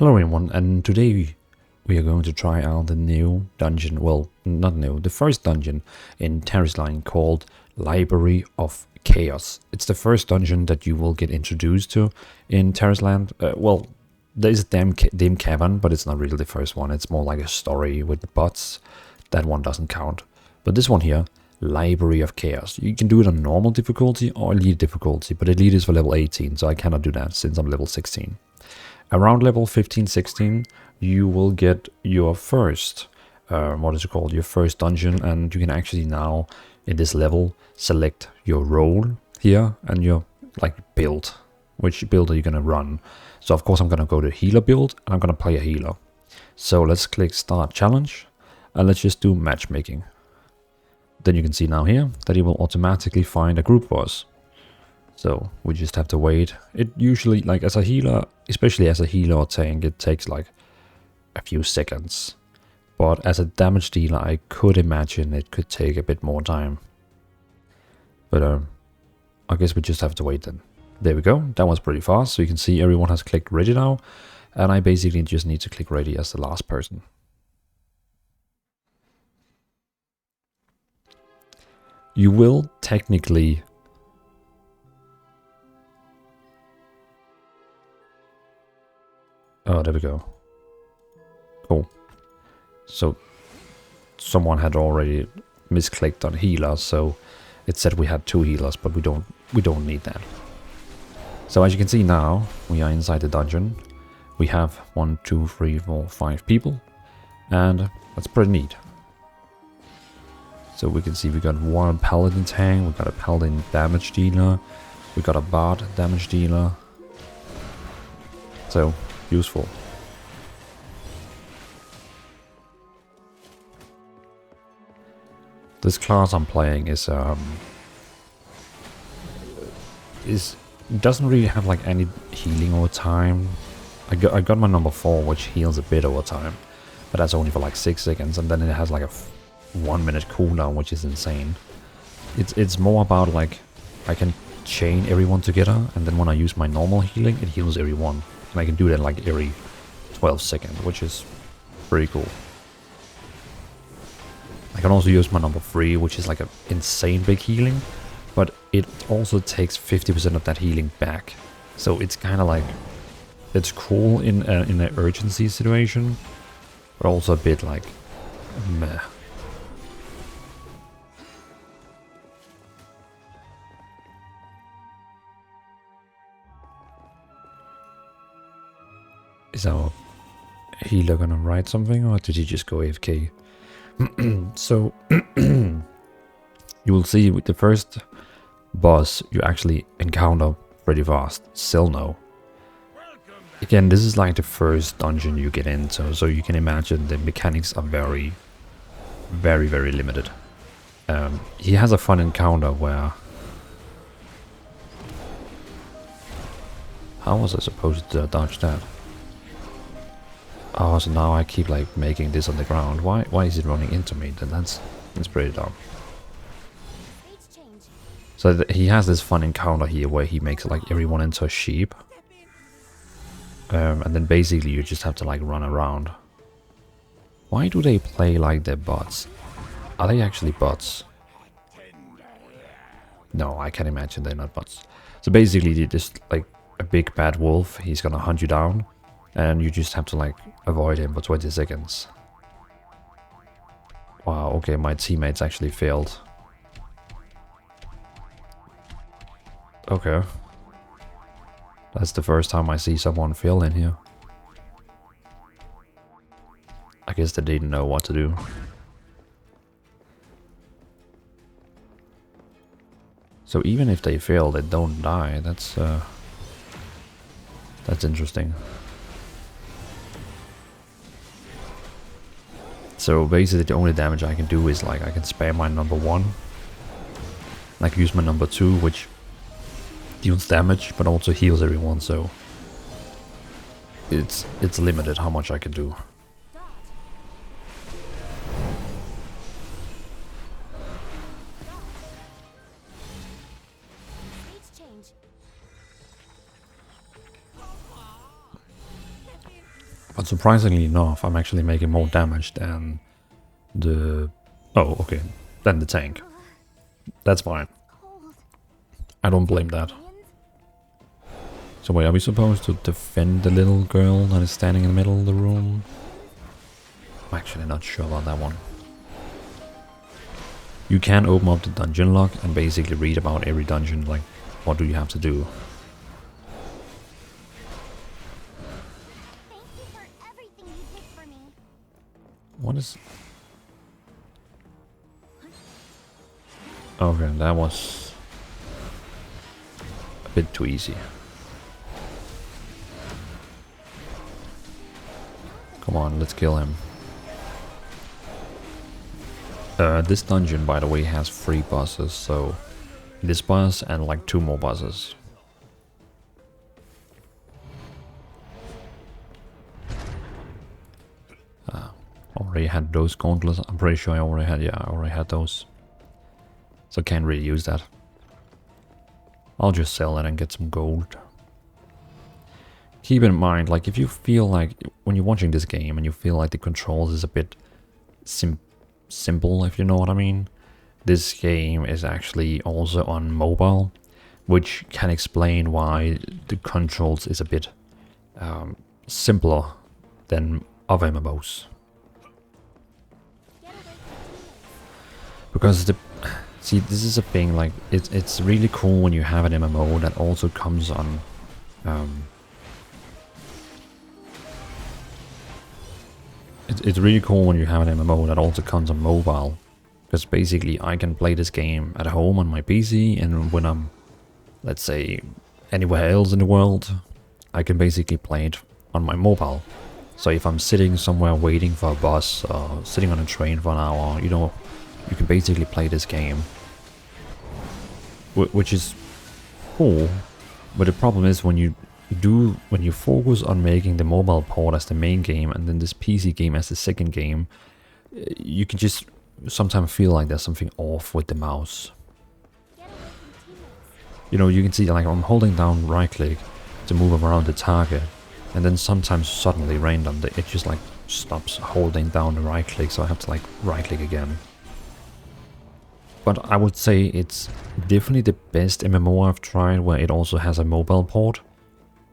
Hello everyone, and today we are going to try out the new dungeon, well, not new, the first dungeon in Tarisland called Library of Chaos. It's the first dungeon that you will get introduced to in Tarisland. Well, there is a dim cavern, but it's not really the first one. It's more like a story with the bots. That one doesn't count. But this one here, Library of Chaos. You can do it on normal difficulty or elite difficulty, but elite is for level 18, so I cannot do that since I'm level 16. Around level 15-16, you will get your first, your first dungeon, and you can actually now, in this level, select your role here and your, build. Which build are you going to run? So, of course, I'm going to go to healer build, and I'm going to play a healer. So, let's click Start Challenge, and let's just do matchmaking. Then you can see now here that it will automatically find a group boss. So we just have to wait. It usually, as a healer, especially as a healer or tank, it takes a few seconds. But as a damage dealer, I could imagine it could take a bit more time. But I guess we just have to wait then. There we go. That was pretty fast. So you can see everyone has clicked ready now. And I basically just need to click ready as the last person. You will technically... Oh, there we go. Cool. So someone had already misclicked on healer, so it said we had 2 healers, but we don't need that. So as you can see now, we are inside the dungeon. We have 1, 2, 3, 4, 5 people, and that's pretty neat. So we can see we got 1 paladin tank, we got a paladin damage dealer, we got a bard damage dealer. So useful. This class I'm playing doesn't really have any healing over time. I got my number 4, which heals a bit over time, but that's only for 6 seconds, and then it has a 1 minute cooldown, which is insane. It's more about I can chain everyone together, and then when I use my normal healing, it heals everyone. And I can do that every 12 seconds, which is pretty cool. I can also use my number 3, which is an insane big healing, but it also takes 50% of that healing back. So it's kind of it's cool in an urgency situation, but also a bit meh. Is our healer gonna write something, or did he just go AFK? So, you will see with the first boss you actually encounter pretty fast, Silno. Again, this is the first dungeon you get into, so you can imagine the mechanics are very, very, very limited. He has a fun encounter where... How was I supposed to dodge that? Oh, so now I keep making this on the ground. Why is it running into me? Then that's pretty dumb. So he has this fun encounter here where he makes everyone into a sheep. And then basically you just have to run around. Why do they play like they're bots? Are they actually bots? No, I can imagine they're not bots. So basically they're just a big bad wolf. He's gonna hunt you down. And you just have to avoid him for 20 seconds. Wow, okay, my teammates actually failed. Okay. That's the first time I see someone fail in here. I guess they didn't know what to do. So even if they fail, they don't die. That's interesting. So basically the only damage I can do is I can spam my number 1. Use my number 2, which deals damage but also heals everyone, so it's limited how much I can do. But surprisingly enough, I'm actually making more damage than the... Oh, okay. Than the tank. That's fine. I don't blame that. So wait, are we supposed to defend the little girl that is standing in the middle of the room? I'm actually not sure about that one. You can open up the dungeon log and basically read about every dungeon, like what do you have to do. Thank you for everything you did for me. What is... Okay, that was a bit too easy. Come on, let's kill him. This dungeon, by the way, has 3 bosses, so this boss and like 2 more bosses. Already had those gauntlets. I'm pretty sure I already had, yeah, I already had those. So can't really use that. I'll just sell it and get some gold. Keep in mind, like if you feel like, when you're watching this game and you feel like the controls is a bit simple, if you know what I mean. This game is actually also on mobile, which can explain why the controls is a bit simpler than other MMOs. Because the... See, this is a thing, like, it's really cool when you have an MMO that also comes on... It's really cool when you have an MMO that also comes on mobile. Because basically I can play this game at home on my PC, and when I'm, let's say, anywhere else in the world, I can basically play it on my mobile. So if I'm sitting somewhere waiting for a bus, or sitting on a train for an hour, you know, you can basically play this game. Which is cool, but the problem is when you focus on making the mobile port as the main game and then this PC game as the second game, you can just sometimes feel like there's something off with the mouse. You know, you can see like I'm holding down right click to move around the target, and then sometimes suddenly random it just like stops holding down the right click, so I have to like right click again. But I would say it's definitely the best MMO I've tried where it also has a mobile port.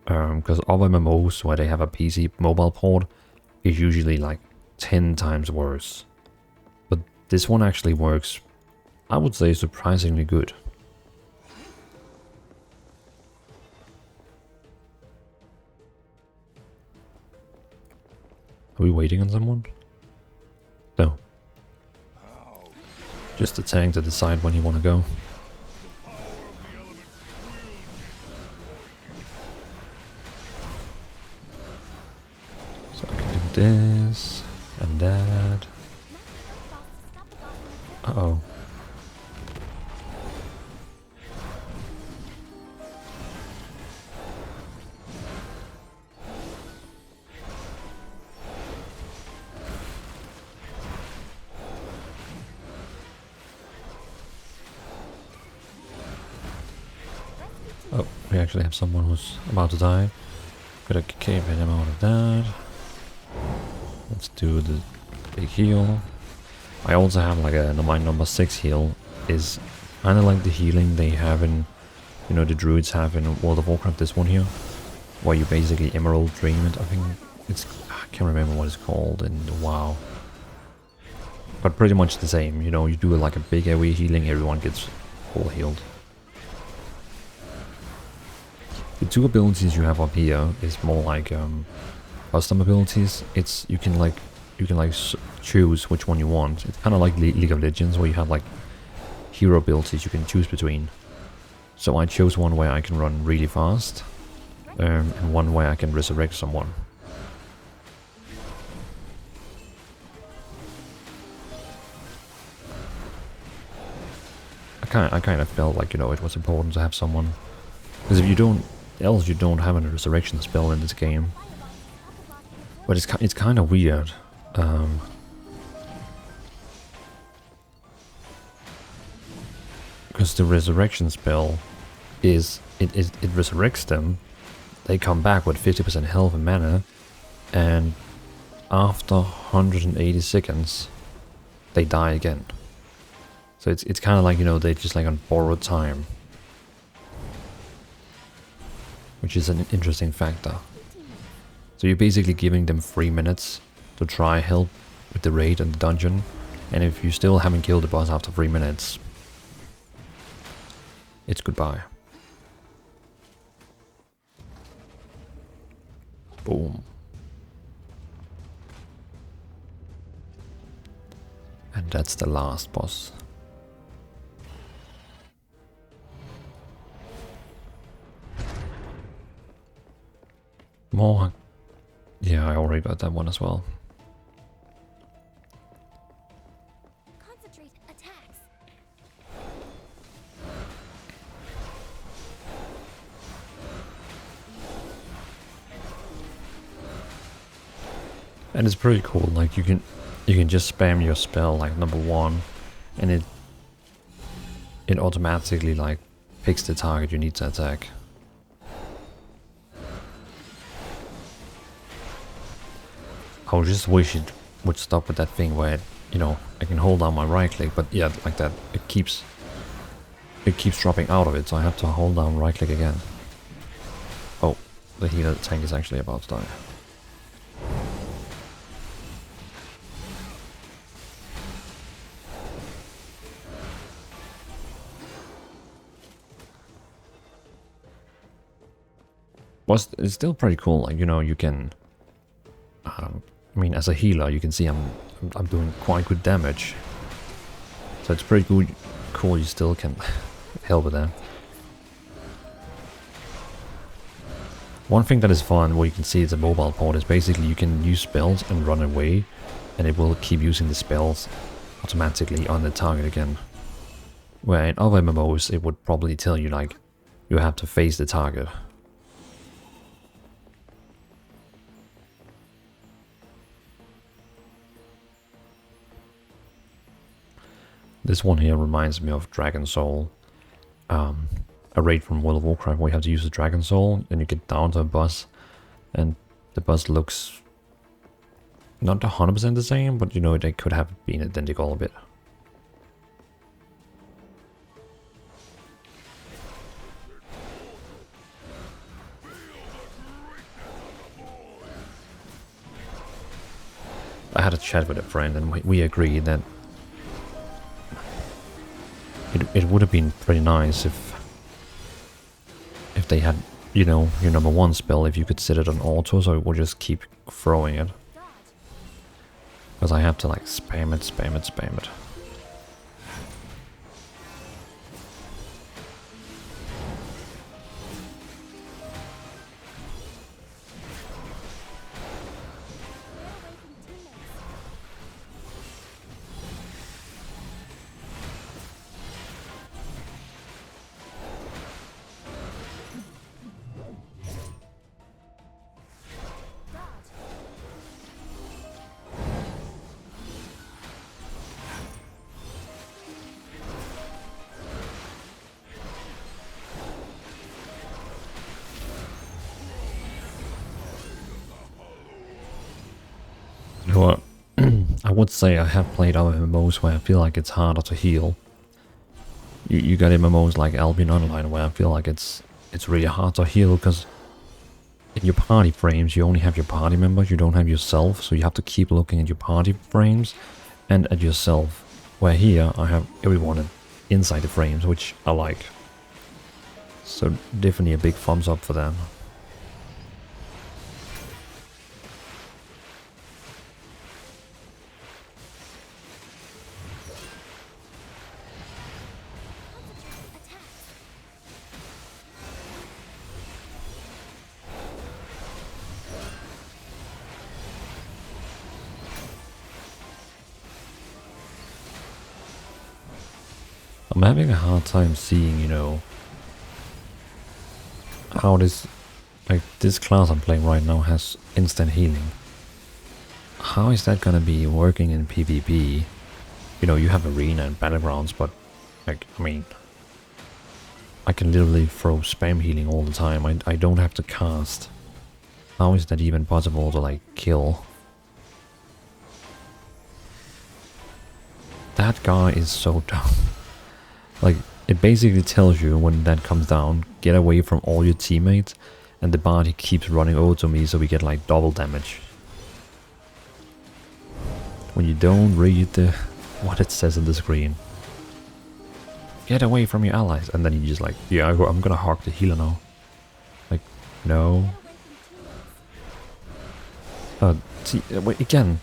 Because other MMOs where they have a PC mobile port is usually like 10 times worse. But this one actually works, I would say, surprisingly good. Are we waiting on someone? No. Just a tank to decide when you want to go. So I can do this and that. Uh-oh. Oh, we actually have someone who's about to die. Gotta keep him out of that. Let's do the big heal. I also have like my number 6 heal is kind of like the healing they have in, you know, the druids have in World of Warcraft, this one here. Where you basically Emerald Dream it, I think it's, I can't remember what it's called in the WoW. But pretty much the same, you know, you do like a big AoE healing, everyone gets full healed. The 2 abilities you have up here is more like custom abilities. It's you can choose which one you want. It's kind of like League of Legends where you have like hero abilities you can choose between. So I chose one where I can run really fast, and one where I can resurrect someone. I kind of felt like, you know, it was important to have someone, because if you don't, else you don't have a resurrection spell in this game. But it's kind of weird. Because the resurrection spell is it resurrects them. They come back with 50% health and mana, and after 180 seconds, they die again. So it's kind of like, you know, they just like on borrowed time, which is an interesting factor. So you're basically giving them 3 minutes to try help with the raid and the dungeon, and if you still haven't killed the boss after 3 minutes, it's goodbye. Boom. And that's the last boss. More. Yeah, I already got that one as well. Concentrate attacks. And it's pretty cool, like you can just spam your spell like number 1 and it automatically like picks the target you need to attack. I just wish it would stop with that thing where it, you know, I can hold down my right click, but yeah, like that it keeps dropping out of it, so I have to hold down right click again. Oh, the healer tank is actually about to die. But it's still pretty cool, like, you know, you can I mean, as a healer, you can see I'm doing quite good damage, so it's pretty good. Cool, you still can help with that. One thing that is fun, where you can see it's a mobile port, is basically you can use spells and run away, and it will keep using the spells automatically on the target again. Where in other MMOs, it would probably tell you like you have to face the target. This one here reminds me of Dragon Soul, a raid from World of Warcraft where you have to use the Dragon Soul and you get down to a boss, and the boss looks not 100% the same, but you know, they could have been identical a bit. I had a chat with a friend and we agreed that it would have been pretty nice if they had, you know, your number 1 spell, if you could set it on auto so it would just keep throwing it. Because I have to like spam it, spam it, spam it. You know what? I would say I have played other MMOs where I feel like it's harder to heal. You got MMOs like Albion Online where I feel like it's really hard to heal, because in your party frames you only have your party members, you don't have yourself, so you have to keep looking at your party frames and at yourself. Where here I have everyone inside the frames, which I like. So definitely a big thumbs up for that. I'm having a hard time seeing, you know, how this class I'm playing right now has instant healing. How is that gonna be working in PvP? You know, you have arena and battlegrounds, but like, I mean, I can literally throw spam healing all the time. I don't have to cast. How is that even possible to like kill? That guy is so dumb. Like, it basically tells you when that comes down, get away from all your teammates, and the body keeps running over to me so we get like double damage. When you don't read what it says on the screen. Get away from your allies, and then you just like, yeah, I'm gonna hog the healer now. Like, no. See, wait, again,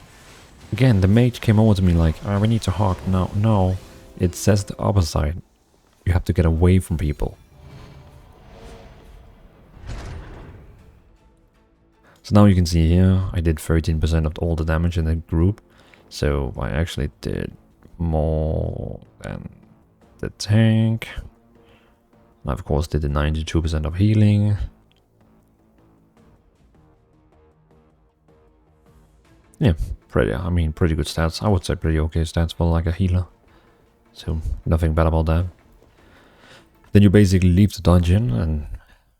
the mage came over to me like, oh, we need to hog. No, it says the opposite. You have to get away from people. So now you can see here, I did 13% of all the damage in the group. So I actually did more than the tank. I of course did the 92% of healing. Yeah, pretty good stats. I would say pretty okay stats for like a healer. So nothing bad about that. Then you basically leave the dungeon and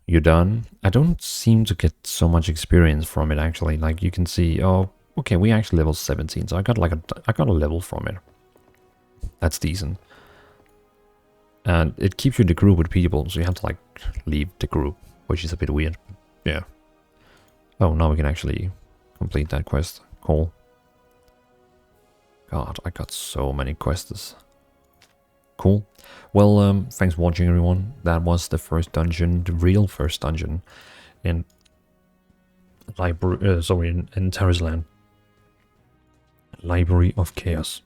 you're done. I don't seem to get so much experience from it actually. Like you can see, oh, okay, we actually level 17, so I got a level from it. That's decent. And it keeps you in the group with people, so you have to like leave the group, which is a bit weird. Yeah. Oh, now we can actually complete that quest. Cool. God, I got so many quests. Cool. Well, thanks for watching, everyone. That was the first dungeon, the real first dungeon in in Tarisland. Library of Chaos.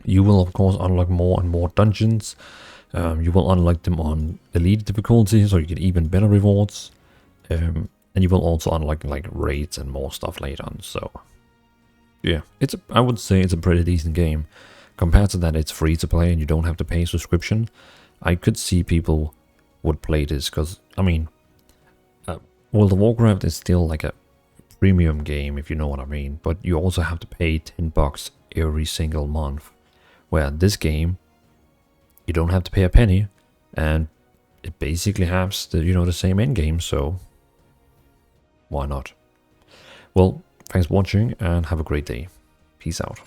You will of course unlock more and more dungeons. You will unlock them on elite difficulty, so you get even better rewards. And you will also unlock like raids and more stuff later on. So yeah, I would say it's a pretty decent game. Compared to that, it's free to play and you don't have to pay a subscription. I could see people would play this because, I mean, World of Warcraft is still like a premium game, if you know what I mean, but you also have to pay $10 every single month. Where this game, you don't have to pay a penny, and it basically has the same end game, so why not? Well, thanks for watching and have a great day. Peace out.